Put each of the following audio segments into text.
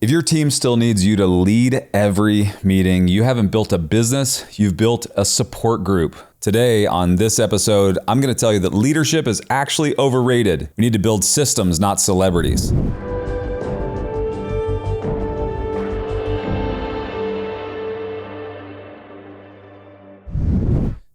If your team still needs you to lead every meeting, you haven't built a business, you've built a support group. Today on this episode, I'm going to tell you that leadership is actually overrated. We need to build systems, not celebrities.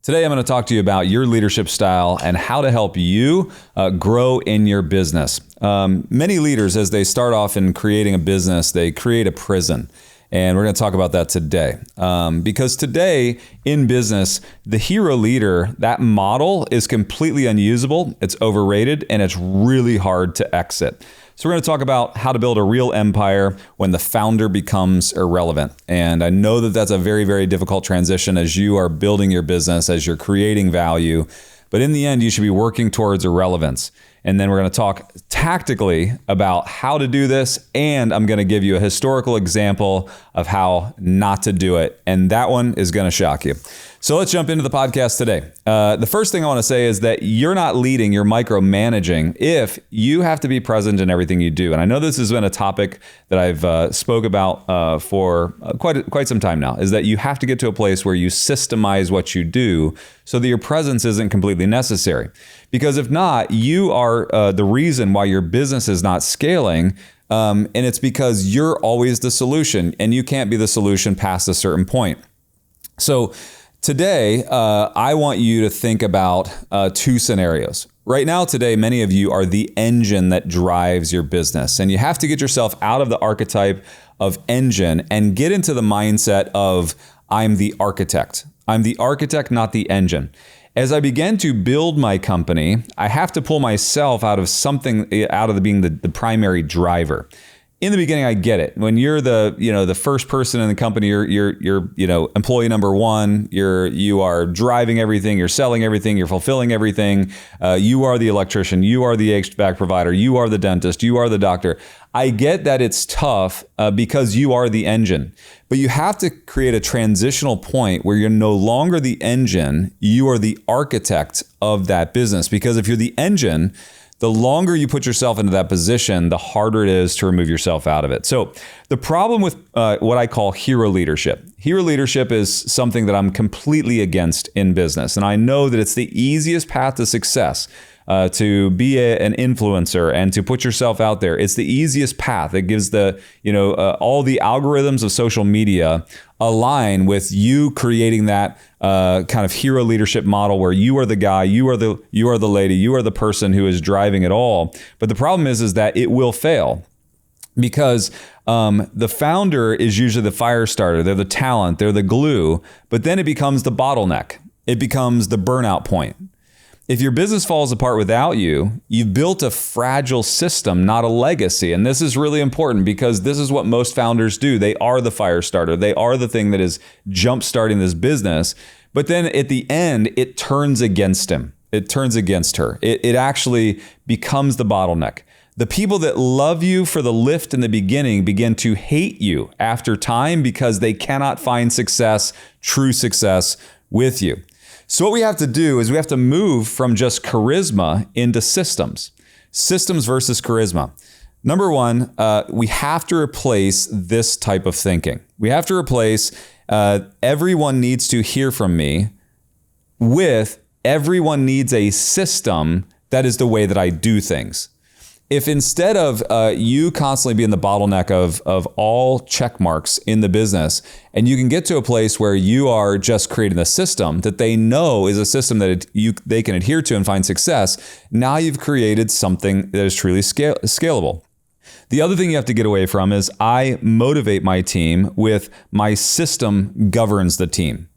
Today, I'm going to talk to you about your leadership style and how to help you grow in your business. Many leaders, as they start off in creating a business, they create a prison. And we're going to talk about that today. Because today in business, the hero leader, that model is completely unusable, it's overrated, and it's really hard to exit. So we're going to talk about how to build a real empire when the founder becomes irrelevant. And I know that that's a very, very difficult transition as you are building your business, as you're creating value. But in the end, you should be working towards irrelevance. And then we're going to talk tactically about how to do this. And I'm going to give you a historical example of how not to do it. And that one is going to shock you. So let's jump into the podcast today. The first thing I want to say is that you're not leading, you're micromanaging if you have to be present in everything you do. And I know this has been a topic that I've spoke about for quite some time now, is that you have to get to a place where you systemize what you do so that your presence isn't completely necessary. Because if not, you are the reason why your business is not scaling. And it's because you're always the solution and you can't be the solution past a certain point. So today, I want you to think about two scenarios. Right now, today, many of you are the engine that drives your business. And you have to get yourself out of the archetype of engine and get into the mindset of I'm the architect. I'm the architect, not the engine. As I began to build my company, I have to pull myself out of being the primary driver. In the beginning, I get it. When you're the first person in the company, you're employee number one. You are driving everything. You're selling everything. You're fulfilling everything. You are the electrician. You are the HVAC provider. You are the dentist. You are the doctor. I get that it's tough because you are the engine, but you have to create a transitional point where you're no longer the engine. You are the architect of that business. Because if you're the engine, the longer you put yourself into that position, the harder it is to remove yourself out of it. So the problem with what I call hero leadership. Hero leadership is something that I'm completely against in business. And I know that it's the easiest path to success, to be an influencer and to put yourself out there. It's the easiest path. It gives all the algorithms of social media align with you creating that kind of hero leadership model where you are the guy, you are the lady, you are the person who is driving it all. But the problem is that it will fail because the founder is usually the fire starter. They're the talent, they're the glue, but then it becomes the bottleneck. It becomes the burnout point. If your business falls apart without you, you've built a fragile system, not a legacy. And this is really important because this is what most founders do. They are the fire starter. They are the thing that is jump-starting this business. But then at the end, it turns against him. It turns against her. It actually becomes the bottleneck. The people that love you for the lift in the beginning begin to hate you after time because they cannot find success, true success with you. So what we have to do is we have to move from just charisma into systems. Systems versus charisma. Number one, we have to replace this type of thinking. We have to replace everyone needs to hear from me with everyone needs a system that is the way that I do things. If instead of you constantly being the bottleneck of all check marks in the business, and you can get to a place where you are just creating a system that they know is a system that they can adhere to and find success, now you've created something that is truly scalable. The other thing you have to get away from is I motivate my team with my system governs the team.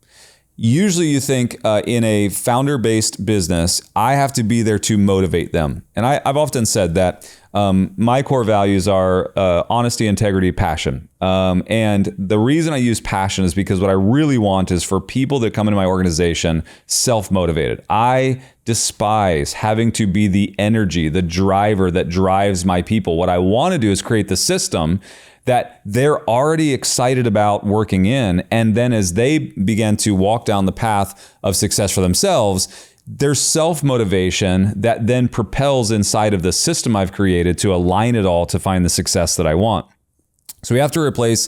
Usually you think in a founder-based business, I have to be there to motivate them. And I've often said that my core values are honesty, integrity, passion. And the reason I use passion is because what I really want is for people that come into my organization self-motivated. I despise having to be the energy, the driver that drives my people. What I want to do is create the system that they're already excited about working in. And then as they begin to walk down the path of success for themselves, there's self-motivation that then propels inside of the system I've created to align it all to find the success that I want. So we have to replace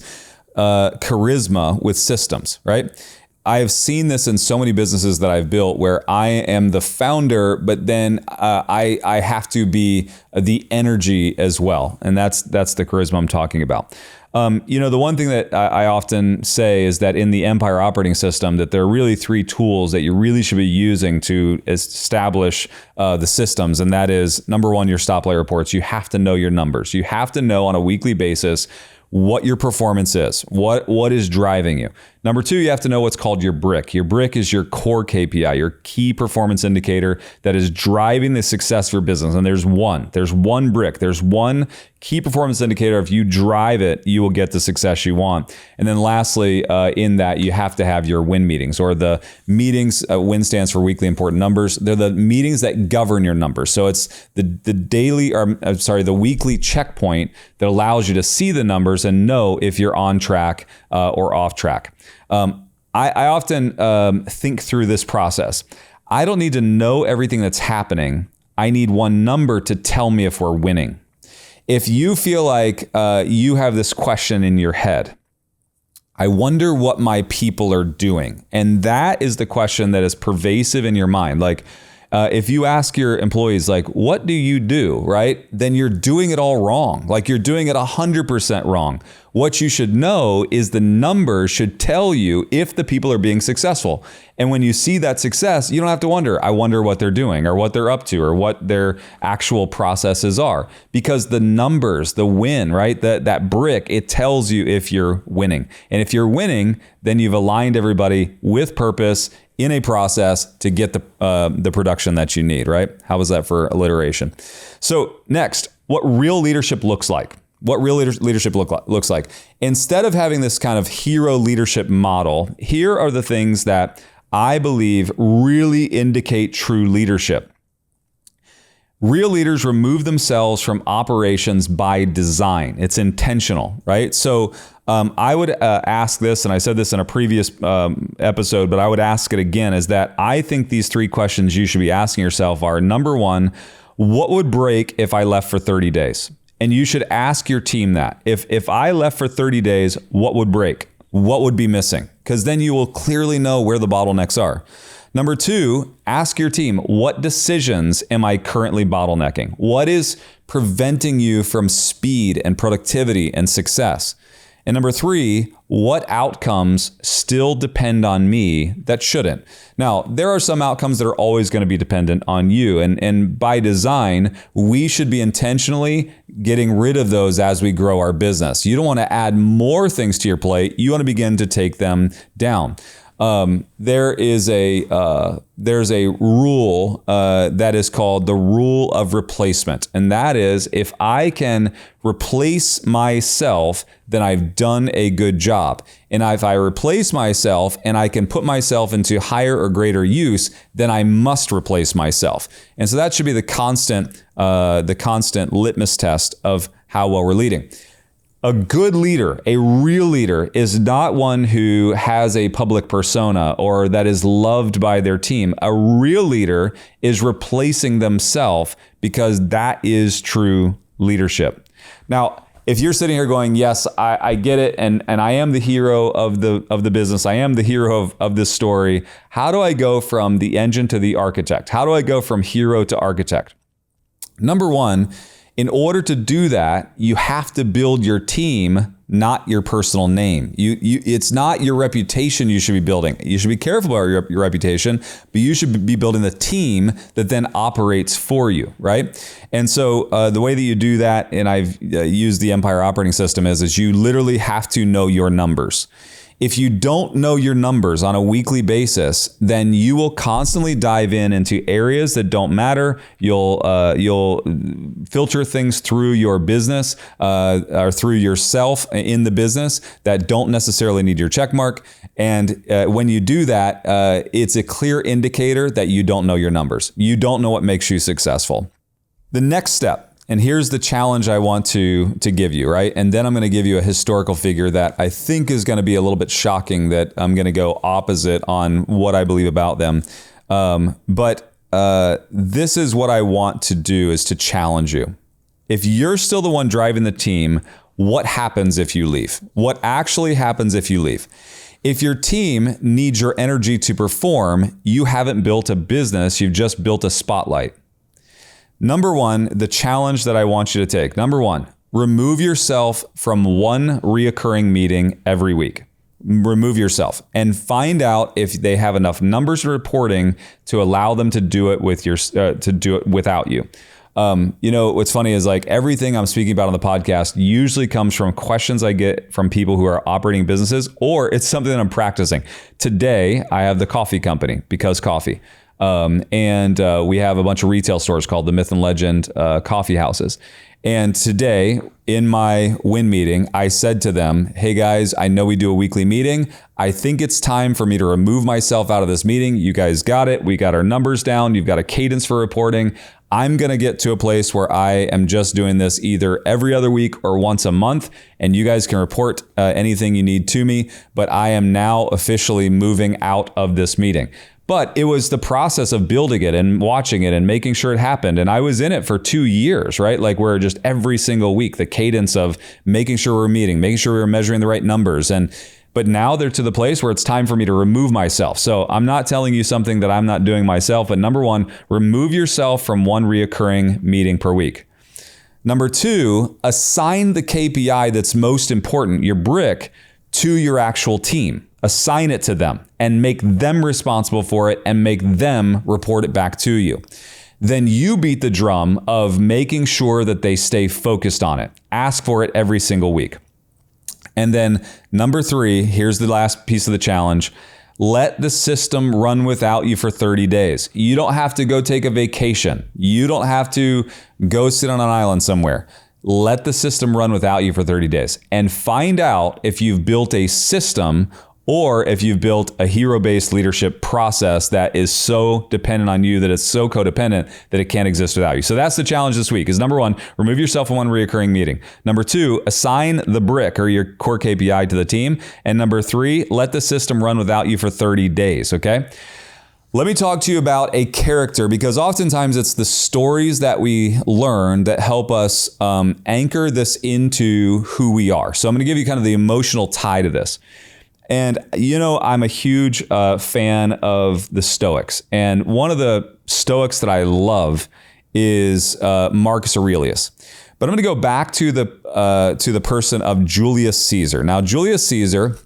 charisma with systems, right? I have seen this in so many businesses that I've built where I am the founder, but then I have to be the energy as well. And that's the charisma I'm talking about. The one thing that I often say is that in the Empire operating system, that there are really 3 tools that you really should be using to establish the systems. And that is, number 1, your stop-line reports. You have to know your numbers. You have to know on a weekly basis what your performance is, what is driving you. Number 2, you have to know what's called your brick. Your brick is your core KPI, your key performance indicator that is driving the success of your business. And there's one brick, there's one key performance indicator. If you drive it, you will get the success you want. And then lastly, in that, you have to have your win meetings, or the meetings. WIN stands for weekly important numbers. They're the meetings that govern your numbers. So it's the weekly checkpoint that allows you to see the numbers and know if you're on track or off track. I often think through this process. I don't need to know everything that's happening. I need one number to tell me if we're winning. If you feel like you have this question in your head, I wonder what my people are doing. And that is the question that is pervasive in your mind. Like, if you ask your employees, like, what do you do, right? Then you're doing it all wrong. Like, you're doing it 100% wrong. What you should know is the numbers should tell you if the people are being successful. And when you see that success, you don't have to wonder, I wonder what they're doing or what they're up to or what their actual processes are. Because the numbers, the win, right? That brick, it tells you if you're winning. And if you're winning, then you've aligned everybody with purpose in a process to get the production that you need, right? How was that for alliteration? So next, what real leadership looks like. What real leadership looks like. Instead of having this kind of hero leadership model, here are the things that I believe really indicate true leadership. Real leaders remove themselves from operations by design. It's intentional, right? So I would ask this, and I said this in a previous episode, but I would ask it again, is that I think these 3 questions you should be asking yourself are, number 1, what would break if I left for 30 days? And you should ask your team that. If I left for 30 days, what would break? What would be missing? Because then you will clearly know where the bottlenecks are. Number 2, ask your team, what decisions am I currently bottlenecking? What is preventing you from speed and productivity and success? And number 3, what outcomes still depend on me that shouldn't? Now, there are some outcomes that are always going to be dependent on you. And by design, we should be intentionally getting rid of those as we grow our business. You don't want to add more things to your plate. You want to begin to take them down. There's a rule that is called the rule of replacement. And that is, if I can replace myself, then I've done a good job. And if I replace myself and I can put myself into higher or greater use, then I must replace myself. And so that should be the constant litmus test of how well we're leading. A good leader, a real leader, is not one who has a public persona or that is loved by their team. A real leader is replacing themselves, because that is true leadership. Now, if you're sitting here going, yes, I get it, and I am the hero of the business, I am the hero of this story, how do I go from the engine to the architect? How do I go from hero to architect? Number 1, in order to do that, you have to build your team, not your personal name. It's not your reputation you should be building. You should be careful about your reputation, but you should be building the team that then operates for you, right? And so the way that you do that, and I've used the Empire operating system, is you literally have to know your numbers. If you don't know your numbers on a weekly basis, then you will constantly dive into areas that don't matter. You'll filter things through your business or through yourself in the business that don't necessarily need your check mark. And when you do that, it's a clear indicator that you don't know your numbers. You don't know what makes you successful. The next step, and here's the challenge I want to give you, right? And then I'm going to give you a historical figure that I think is going to be a little bit shocking, that I'm going to go opposite on what I believe about them. But this is what I want to do, is to challenge you. If you're still the one driving the team, what happens if you leave? What actually happens if you leave? If your team needs your energy to perform, you haven't built a business, you've just built a spotlight. Number one, the challenge that I want you to take. Number one, remove yourself from one reoccurring meeting every week. Remove yourself and find out if they have enough numbers reporting to allow them to do it without you. What's funny is like everything I'm speaking about on the podcast usually comes from questions I get from people who are operating businesses, or it's something that I'm practicing. Today, I have the coffee company, Because Coffee. And we have a bunch of retail stores called the Myth and Legend coffee houses. And today in my win meeting, I said to them, hey guys, I know we do a weekly meeting. I think it's time for me to remove myself out of this meeting. You guys got it. We got our numbers down. You've got a cadence for reporting. I'm going to get to a place where I am just doing this either every other week or once a month, and you guys can report anything you need to me, but I am now officially moving out of this meeting. But it was the process of building it and watching it and making sure it happened. And I was in it for 2 years, right? Like we're just every single week, the cadence of making sure we're meeting, making sure we're measuring the right numbers. But now they're to the place where it's time for me to remove myself. So I'm not telling you something that I'm not doing myself. But number one, remove yourself from one reoccurring meeting per week. Number two, assign the KPI that's most important, your brick, to your actual team. Assign it to them and make them responsible for it and make them report it back to you. Then you beat the drum of making sure that they stay focused on it. Ask for it every single week. And then number three, here's the last piece of the challenge. Let the system run without you for 30 days. You don't have to go take a vacation. You don't have to go sit on an island somewhere. Let the system run without you for 30 days and find out if you've built a system or if you've built a hero-based leadership process that is so dependent on you, that it's so codependent that it can't exist without you. So that's the challenge this week is number one, remove yourself from one reoccurring meeting. Number two, assign the brick or your core KPI to the team. And number three, let the system run without you for 30 days, okay? Let me talk to you about a character, because oftentimes it's the stories that we learn that help us anchor this into who we are. So I'm going to give you kind of the emotional tie to this. And, I'm a huge fan of the Stoics. And one of the Stoics that I love is Marcus Aurelius. But I'm going to go back to the person of Julius Caesar. Now, Julius Caesar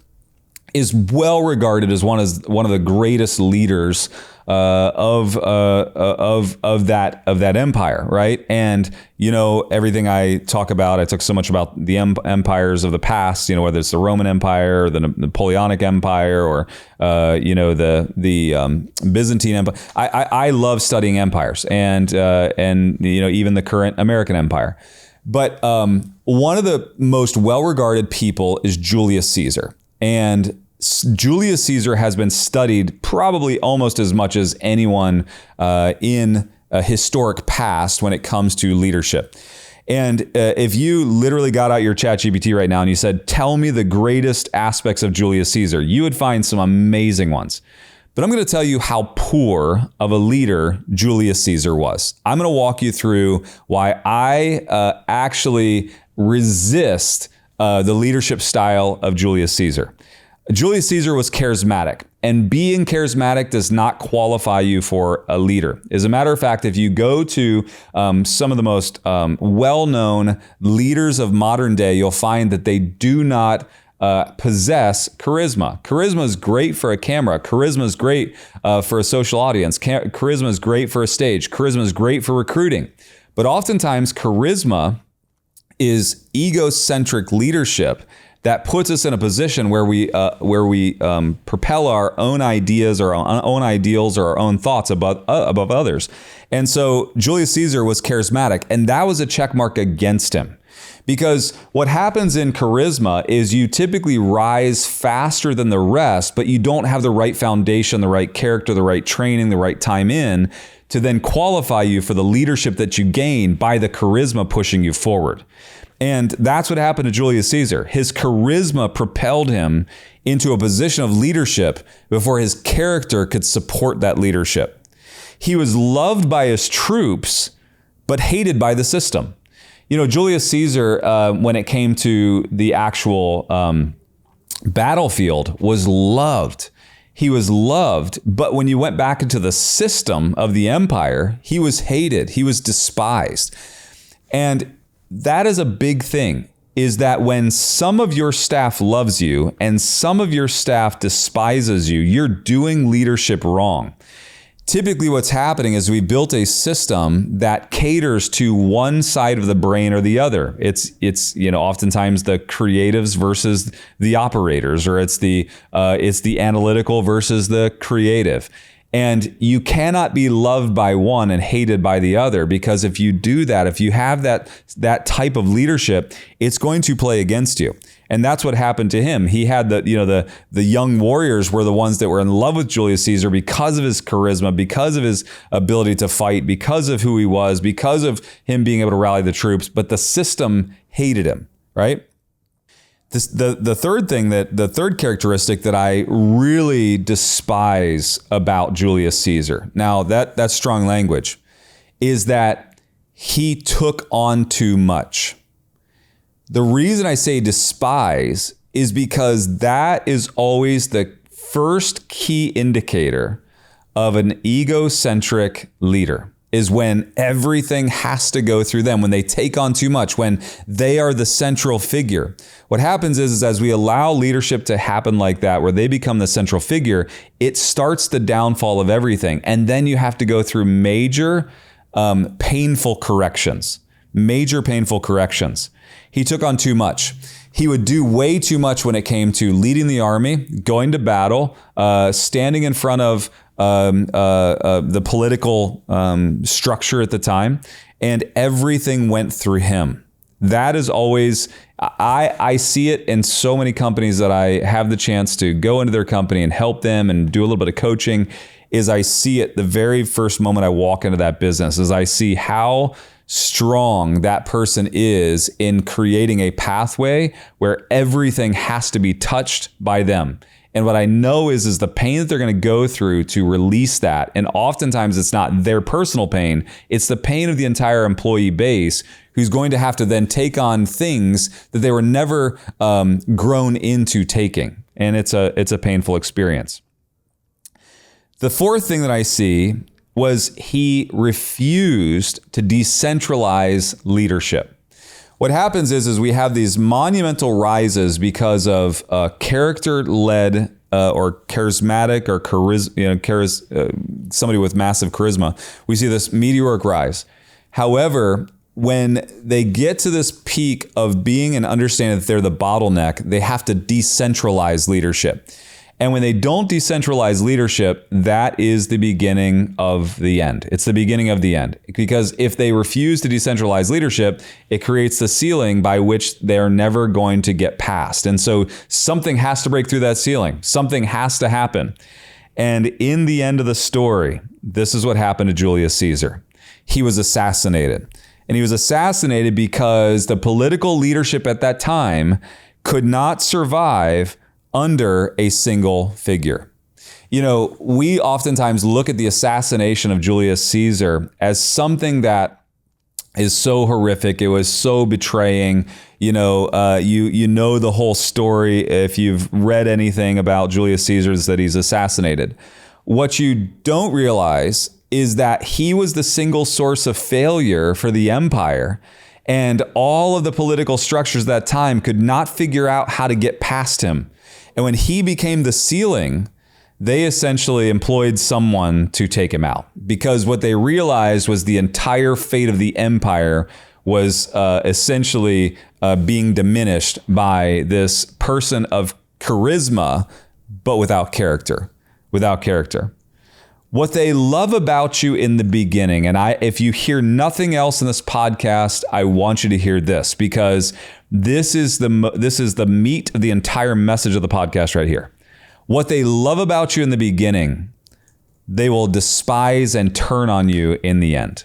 is well regarded as one of the greatest leaders of that empire, right? And everything I talk about, I talk so much about the empires of the past, whether it's the Roman Empire or the Napoleonic Empire or the Byzantine Empire. I love studying empires and even the current American Empire. But one of the most well-regarded people is Julius Caesar. And Julius Caesar has been studied probably almost as much as anyone in a historic past when it comes to leadership. And if you literally got out your ChatGPT right now and you said, tell me the greatest aspects of Julius Caesar, you would find some amazing ones. But I'm going to tell you how poor of a leader Julius Caesar was. I'm going to walk you through why I actually resist the leadership style of Julius Caesar. Julius Caesar was charismatic, and being charismatic does not qualify you for a leader. As a matter of fact, if you go to some of the most well-known leaders of modern day, you'll find that they do not possess charisma. Charisma is great for a camera. Charisma is great for a social audience. Charisma is great for a stage. Charisma is great for recruiting. But oftentimes, charisma is egocentric leadership that puts us in a position where we propel our own ideas or our own ideals or our own thoughts above others. And so Julius Caesar was charismatic, and that was a check mark against him. Because what happens in charisma is you typically rise faster than the rest, but you don't have the right foundation, the right character, the right training, the right time in to then qualify you for the leadership that you gain by the charisma pushing you forward. And that's what happened to Julius Caesar. His charisma propelled him into a position of leadership before his character could support that leadership. He was loved by his troops, but hated by the system. Julius Caesar, when it came to the actual battlefield, was loved. He was loved, but when you went back into the system of the empire, he was hated. He was despised. And that is a big thing, is that when some of your staff loves you and some of your staff despises you, you're doing leadership wrong. Typically what's happening is we built a system that caters to one side of the brain or the other. It's oftentimes the creatives versus the operators, or it's the analytical versus the creative. And you cannot be loved by one and hated by the other, because if you do that, if you have that type of leadership, it's going to play against you. And that's what happened to him. He had the young warriors were the ones that were in love with Julius Caesar because of his charisma, because of his ability to fight, because of who he was, because of him being able to rally the troops. But the system hated him, right? The third characteristic that I really despise about Julius Caesar, now that's strong language, is that he took on too much. The reason I say despise is because that is always the first key indicator of an egocentric leader, is when everything has to go through them, when they take on too much, when they are the central figure. What happens is as we allow leadership to happen like that, where they become the central figure, it starts the downfall of everything. And then you have to go through major painful corrections. He took on too much. He would do way too much when it came to leading the army, going to battle, standing in front of the political structure at the time, and everything went through him. That is always, I see it in so many companies that I have the chance to go into their company and help them and do a little bit of coaching, is I see it the very first moment I walk into that business, is I see how strong that person is in creating a pathway where everything has to be touched by them. And what I know is the pain that they're going to go through to release that. And oftentimes it's not their personal pain, it's the pain of the entire employee base, who's going to have to then take on things that they were never grown into taking. And it's a painful experience. The fourth thing that I see was he refused to decentralize leadership. What happens is we have these monumental rises because of character-led or charismatic or somebody with massive charisma. We see this meteoric rise. However, when they get to this peak of being and understanding that they're the bottleneck, they have to decentralize leadership. And when they don't decentralize leadership, that is the beginning of the end. It's the beginning of the end. Because if they refuse to decentralize leadership, it creates the ceiling by which they're never going to get past. And so something has to break through that ceiling. Something has to happen. And in the end of the story, this is what happened to Julius Caesar. He was assassinated. And he was assassinated because the political leadership at that time could not survive under a single figure. We oftentimes look at the assassination of Julius Caesar as something that is so horrific. It was so betraying. You know the whole story. If you've read anything about Julius Caesar, is that he's assassinated. What you don't realize is that he was the single source of failure for the empire. And all of the political structures at that time could not figure out how to get past him. And when he became the ceiling, they essentially employed someone to take him out, because what they realized was the entire fate of the empire was essentially being diminished by this person of charisma, but without character. What they love about you in the beginning, and if you hear nothing else in this podcast, I want you to hear this, because this is the meat of the entire message of the podcast right here. What they love about you in the beginning, they will despise and turn on you in the end.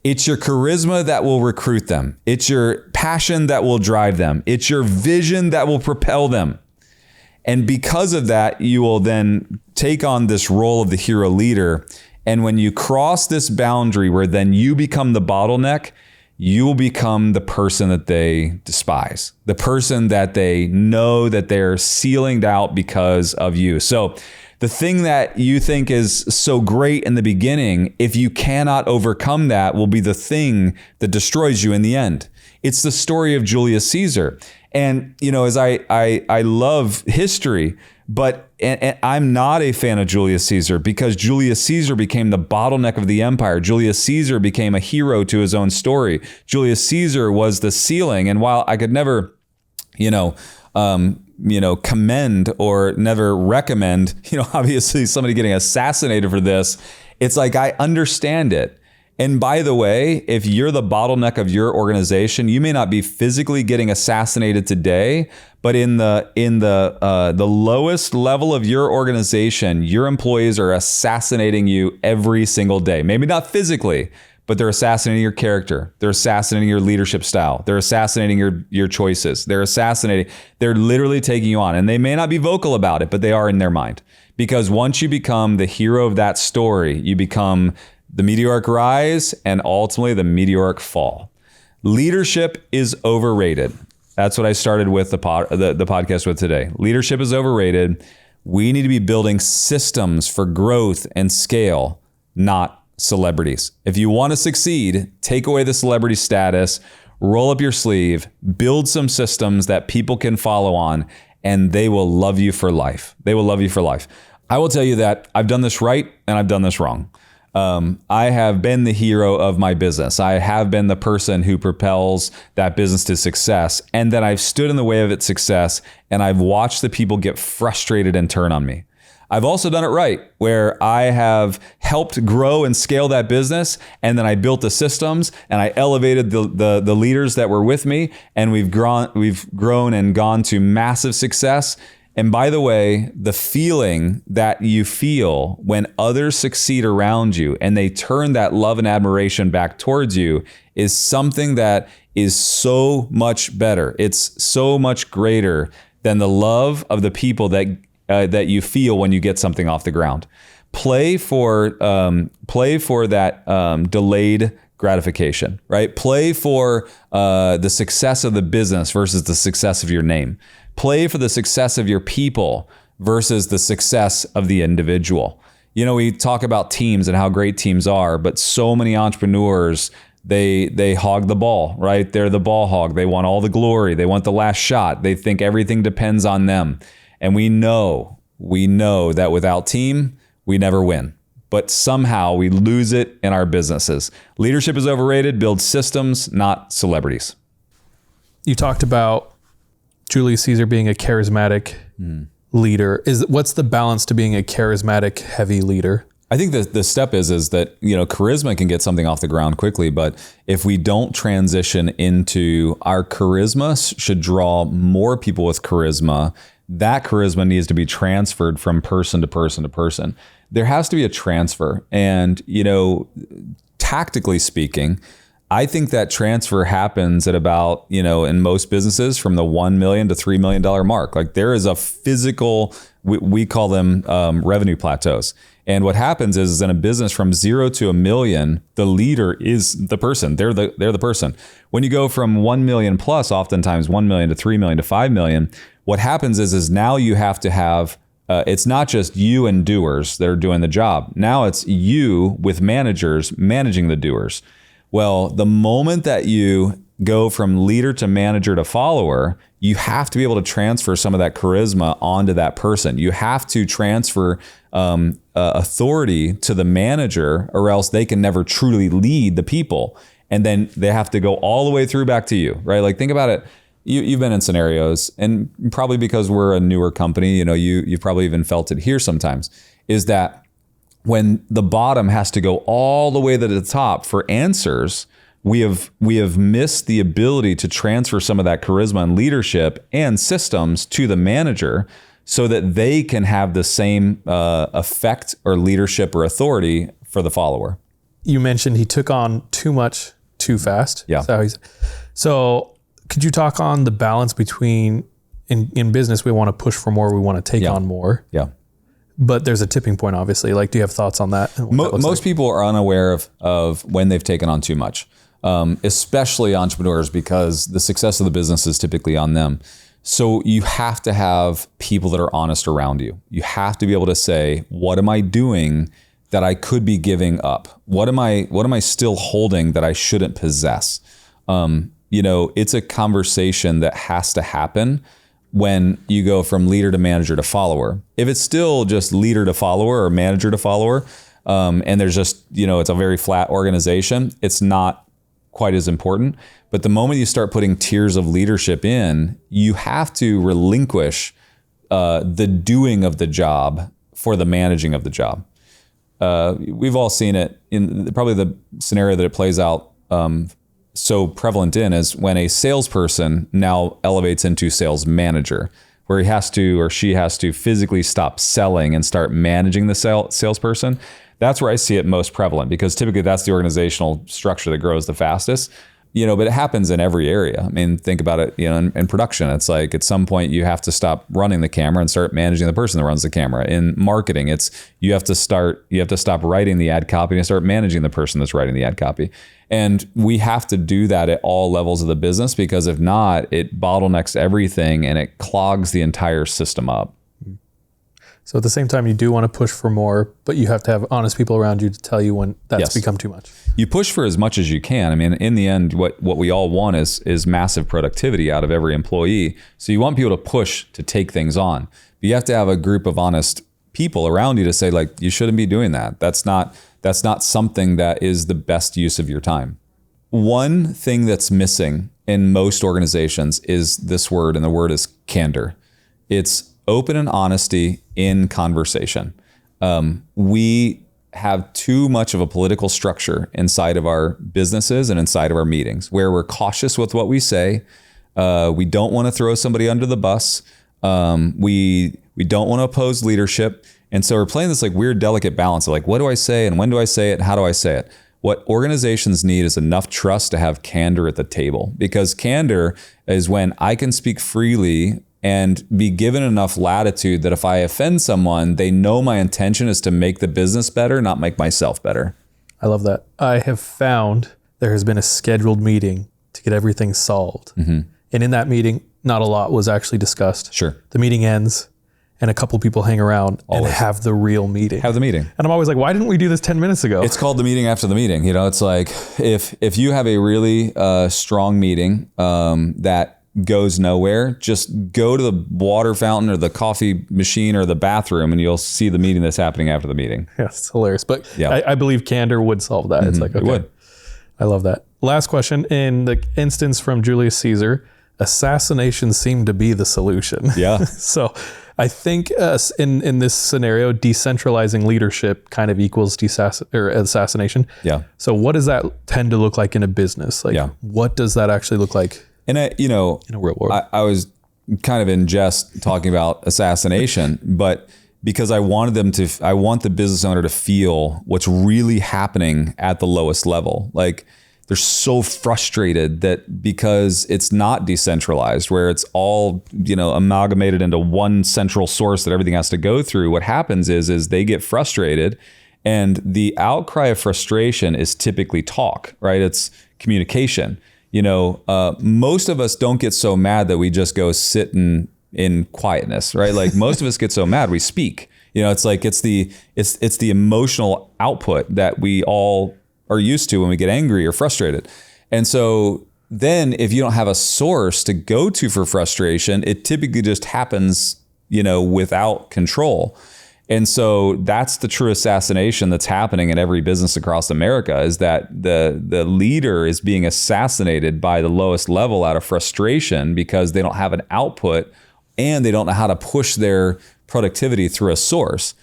It's your charisma that will recruit them. It's your passion that will drive them. It's your vision that will propel them. And because of that, you will then take on this role of the hero leader. And when you cross this boundary where then you become the bottleneck, you will become the person that they despise, the person that they know that they're ceilinged out because of you. So the thing that you think is so great in the beginning, if you cannot overcome that, will be the thing that destroys you in the end. It's the story of Julius Caesar. And, as I love history, but and I'm not a fan of Julius Caesar because Julius Caesar became the bottleneck of the empire. Julius Caesar became a hero to his own story. Julius Caesar was the ceiling. And while I could never, commend or never recommend, obviously somebody getting assassinated for this, it's like, I understand it. And by the way, if you're the bottleneck of your organization, you may not be physically getting assassinated today, but in the lowest level of your organization, your employees are assassinating you every single day. Maybe not physically, but they're assassinating your character. They're assassinating your leadership style. They're assassinating your choices. They're literally taking you on. And they may not be vocal about it, but they are in their mind. Because once you become the hero of that story, you become the meteoric rise and ultimately the meteoric fall. Leadership is overrated. That's what I started with the podcast with today. Leadership is overrated. We need to be building systems for growth and scale, not celebrities. If you want to succeed, take away the celebrity status, roll up your sleeve, build some systems that people can follow on, and they will love you for life. They will love you for life. I will tell you that I've done this right and I've done this wrong. I have been the hero of my business. I have been the person who propels that business to success. And then I've stood in the way of its success and I've watched the people get frustrated and turn on me. I've also done it right, where I have helped grow and scale that business. And then I built the systems and I elevated the leaders that were with me. And we've grown and gone to massive success. And by the way, the feeling that you feel when others succeed around you and they turn that love and admiration back towards you is something that is so much better. It's so much greater than the love of the people that you feel when you get something off the ground. Play for that delayed gratification, right? Play for the success of the business versus the success of your name. Play for the success of your people versus the success of the individual. We talk about teams and how great teams are, but so many entrepreneurs, they hog the ball, right? They're the ball hog. They want all the glory. They want the last shot. They think everything depends on them. And we know that without team, we never win. But somehow we lose it in our businesses. Leadership is overrated. Build systems, not celebrities. You talked about Julius Caesar being a charismatic leader. What's the balance to being a charismatic heavy leader? I think the step is that, charisma can get something off the ground quickly, but if we don't transition into our charisma should draw more people with charisma, that charisma needs to be transferred from person to person to person. There has to be a transfer. And, tactically speaking, I think that transfer happens at about, in most businesses from the $1 million to $3 million mark. Like there is a physical, we call them revenue plateaus. And what happens is in a business from 0 to $1 million, the leader is the person. They're the person. When you go from 1 million plus, oftentimes 1 million to 3 million to 5 million, what happens is now you have to have, it's not just you and doers that are doing the job. Now it's you with managers managing the doers. Well, the moment that you go from leader to manager to follower, you have to be able to transfer some of that charisma onto that person. You have to transfer authority to the manager, or else they can never truly lead the people. And then they have to go all the way through back to you, right? Like think about it. You've been in scenarios, and probably because we're a newer company, you've probably even felt it here sometimes, is that when the bottom has to go all the way to the top for answers, we have missed the ability to transfer some of that charisma and leadership and systems to the manager so that they can have the same effect or leadership or authority for the follower. You mentioned he took on too much too fast. Yeah. So could you talk on the balance between in business, we want to push for more, we want to take on more. Yeah. But there's a tipping point, obviously. Like, do you have thoughts on that? Most people are unaware of when they've taken on too much. especially entrepreneurs, because the success of the business is typically on them. So you have to have people that are honest around you. You have to be able to say, what am I doing that I could be giving up? What am I still holding that I shouldn't possess? It's a conversation that has to happen when you go from leader to manager to follower. If it's still just leader to follower or manager to follower, and there's just, it's a very flat organization, it's not quite as important. But the moment you start putting tiers of leadership in, you have to relinquish the doing of the job for the managing of the job. We've all seen it in probably the scenario that it plays out so prevalent in is when a salesperson now elevates into sales manager, where he has to or she has to physically stop selling and start managing the salesperson. That's where I see it most prevalent, because typically that's the organizational structure that grows the fastest. But it happens in every area. I mean, think about it, in production. It's like at some point you have to stop running the camera and start managing the person that runs the camera. In marketing, it's you have to stop writing the ad copy and start managing the person that's writing the ad copy. And we have to do that at all levels of the business, because if not, it bottlenecks everything and it clogs the entire system up. So at the same time, you do want to push for more, but you have to have honest people around you to tell you when that's become too much. You push for as much as you can. I mean, in the end, what we all want is massive productivity out of every employee. So you want people to push to take things on. But you have to have a group of honest people around you to say, like, you shouldn't be doing that. That's not something that is the best use of your time. One thing that's missing in most organizations is this word, and the word is candor. It's open and honesty in conversation. We have too much of a political structure inside of our businesses and inside of our meetings, where we're cautious with what we say. We don't want to throw somebody under the bus. We don't want to oppose leadership. And so we're playing this like weird, delicate balance of like, what do I say and when do I say it and how do I say it? What organizations need is enough trust to have candor at the table, because candor is when I can speak freely and be given enough latitude that if I offend someone, they know my intention is to make the business better, not make myself better. I love that. I have found there has been a scheduled meeting to get everything solved. Mm-hmm. And in that meeting, not a lot was actually discussed. Sure. The meeting ends and a couple people hang around and have the real meeting. Have the meeting. And I'm always like, why didn't we do this 10 minutes ago? It's called the meeting after the meeting. It's like if you have a really strong meeting that goes nowhere, just go to the water fountain or the coffee machine or the bathroom and you'll see the meeting that's happening after the meeting. Yeah, it's hilarious. But yeah. I believe candor would solve that. Mm-hmm. It's like, okay. It would. I love that. Last question. In the instance from Julius Caesar, assassination seemed to be the solution. Yeah. So I think in this scenario, decentralizing leadership kind of equals assassination. Yeah. So what does that tend to look like in a business? Like, what does that actually look like? And in a real world, I was kind of in jest talking about assassination, but because I want the business owner to feel what's really happening at the lowest level. Like they're so frustrated that because it's not decentralized, where it's all, amalgamated into one central source that everything has to go through. What happens is they get frustrated, and the outcry of frustration is typically talk, right? It's communication. Most of us don't get so mad that we just go sit in quietness, right? Like most of us get so mad we speak. It's like it's the emotional output that we all are used to when we get angry or frustrated. And so then if you don't have a source to go to for frustration, it typically just happens, without control. And so that's the true assassination that's happening in every business across America, is that the leader is being assassinated by the lowest level out of frustration because they don't have an output and they don't know how to push their productivity through a source.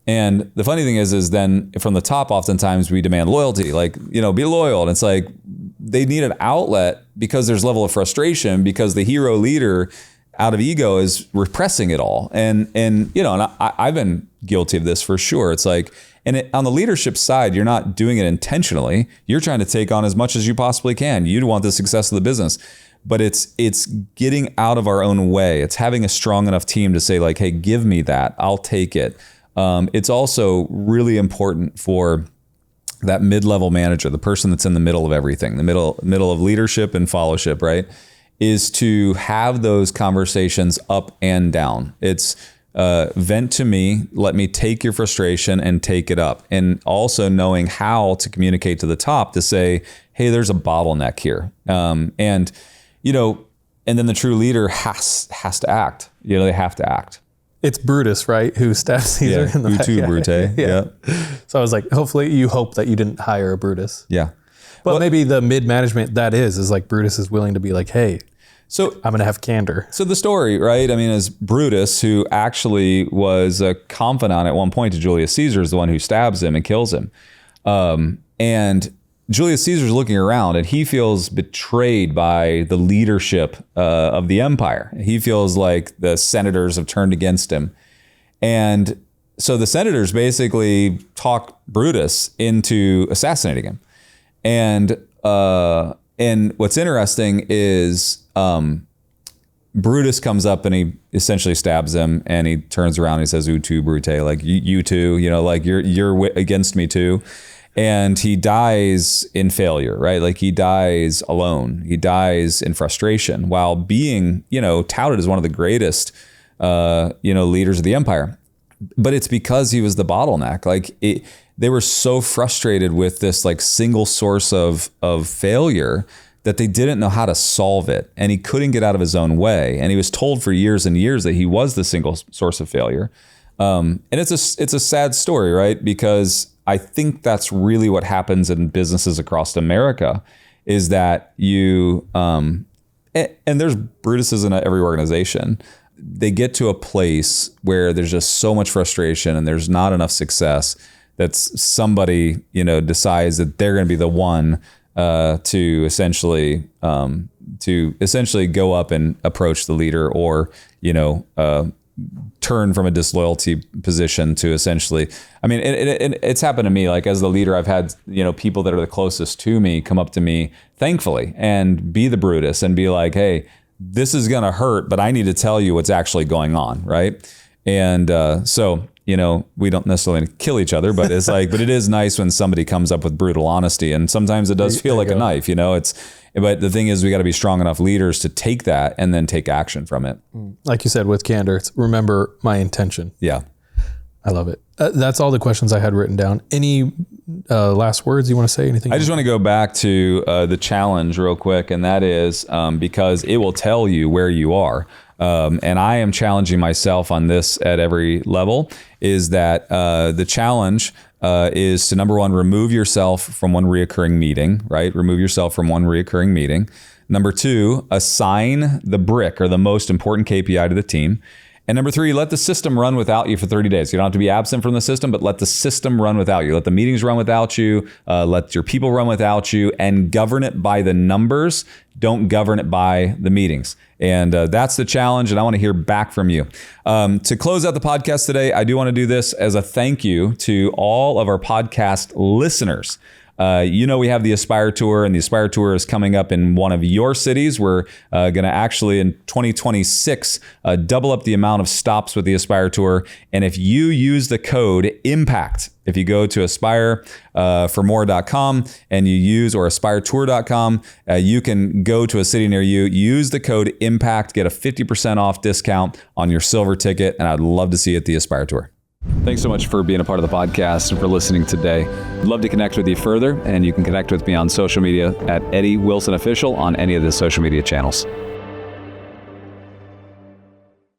And the funny thing is then from the top, oftentimes we demand loyalty, like, be loyal. And it's like they need an outlet because there's level of frustration because the hero leader out of ego is repressing it all. And I've been guilty of this for sure. It's like, on the leadership side, you're not doing it intentionally. You're trying to take on as much as you possibly can. You want the success of the business, but it's getting out of our own way. It's having a strong enough team to say like, hey, give me that. I'll take it. It's also really important for that mid-level manager, the person that's in the middle of everything, the middle of leadership and fellowship, right, is to have those conversations up and down. It's vent to me, let me take your frustration and take it up. And also knowing how to communicate to the top to say, hey, there's a bottleneck here. And then the true leader has to act. They have to act. It's Brutus, right? Who stabs Caesar in the back. You too, Brute. Yeah. So I was like, hopefully you hope that you didn't hire a Brutus. Yeah. But maybe the mid-management is like Brutus is willing to be like, hey, so I'm going to have candor. So the story, right? I mean, is Brutus, who actually was a confidant at one point to Julius Caesar, is the one who stabs him and kills him. And Julius Caesar's looking around and he feels betrayed by the leadership of the empire. He feels like the senators have turned against him. And so the senators basically talk Brutus into assassinating him. And what's interesting is Brutus comes up and he essentially stabs him and he turns around and he says, "Utu Brute," like you too, like you're against me too. And he dies in failure, right? Like he dies alone. He dies in frustration while being, touted as one of the greatest, leaders of the empire. But it's because he was the bottleneck. Like they were so frustrated with this like single source of failure that they didn't know how to solve it. And he couldn't get out of his own way. And he was told for years and years that he was the single source of failure. And it's a sad story, right? Because I think that's really what happens in businesses across America is that you, and there's Brutuses in every organization. They get to a place where there's just so much frustration and there's not enough success that somebody, decides that they're going to be the one to essentially go up and approach the leader or, turn from a disloyalty position to essentially, it's happened to me. Like as the leader, I've had, people that are the closest to me come up to me, thankfully, and be the Brutus and be like, hey, this is going to hurt, but I need to tell you what's actually going on. Right. And so, we don't necessarily kill each other, but it's like, but it is nice when somebody comes up with brutal honesty. And sometimes it does feel like a knife, but the thing is we got to be strong enough leaders to take that and then take action from it. Like you said, with candor, it's remember my intention. Yeah. I love it. That's all the questions I had written down. Any last words you want to say? Anything? I just want to go back to the challenge real quick. And that is because it will tell you where you are. And I am challenging myself on this at every level, is that the challenge is to, number one, remove yourself from one reoccurring meeting, right? Remove yourself from one reoccurring meeting. Number two, assign the brick or the most important KPI to the team. And number three, let the system run without you for 30 days. You don't have to be absent from the system, but let the system run without you. Let the meetings run without you. Let your people run without you, and govern it by the numbers. Don't govern it by the meetings. And that's the challenge. And I want to hear back from you. To close out the podcast today, I do want to do this as a thank you to all of our podcast listeners. We have the Aspire Tour, and the Aspire Tour is coming up in one of your cities. We're going to actually in 2026 double up the amount of stops with the Aspire Tour. And if you use the code IMPACT, if you go to aspireformore.com and you use, or aspiretour.com, you can go to a city near you, use the code IMPACT, get a 50% off discount on your silver ticket. And I'd love to see you at the Aspire Tour. Thanks so much for being a part of the podcast and for listening today. I'd love to connect with you further, and you can connect with me on social media at Eddie Wilson Official on any of the social media channels.